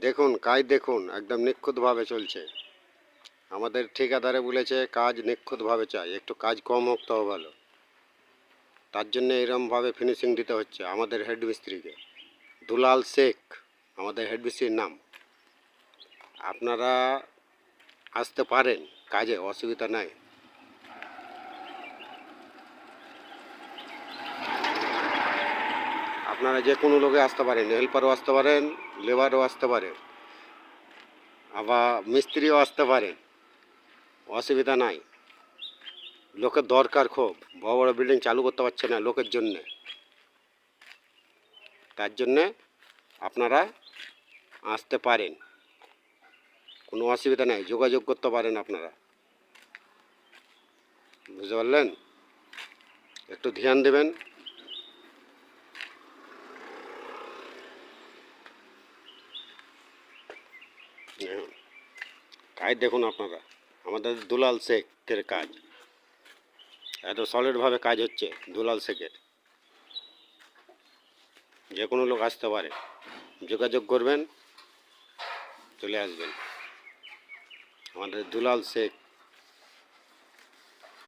দেখুন কাজ দেখুন একদম নিখুঁতভাবে চলছে। আমাদের ঠিকাদারে বলেছে কাজ নিখুঁতভাবে চাই, একটু কাজ কম হোক তাও ভালো। তার জন্য এরমভাবে ফিনিশিং দিতে হচ্ছে আমাদের হেড মিস্ত্রিকে। দুলাল শেখ আমাদের হেড মিস্ত্রির নাম। আপনারা আসতে পারেন কাজে, অসুবিধা নাই। আপনারা যে কোনো লোকে আসতে পারেন, হেল্পারও আসতে পারেন, লেবারও আসতে পারেন, আবার মিস্ত্রিও আসতে পারেন, অসুবিধা নাই। লোকের দরকার খুব, বড় বড় বিল্ডিং চালু করতে পারছে না লোকের জন্যে। তার জন্যে আপনারা আসতে পারেন, কোনো অসুবিধা নেই, যোগাযোগ করতে পারেন আপনারা। বুঝতে পারলেন? একটু ধ্যান দেবেন। কাজ দেখুন আপনারা, আমাদের দুলাল শেখের কাজ এত সলিডভাবে কাজ হচ্ছে। দুলাল শেখের যে কোনো লোক আসতে পারে, যোগাযোগ করবেন, চলে আসবেন। আমাদের দুলাল শেখ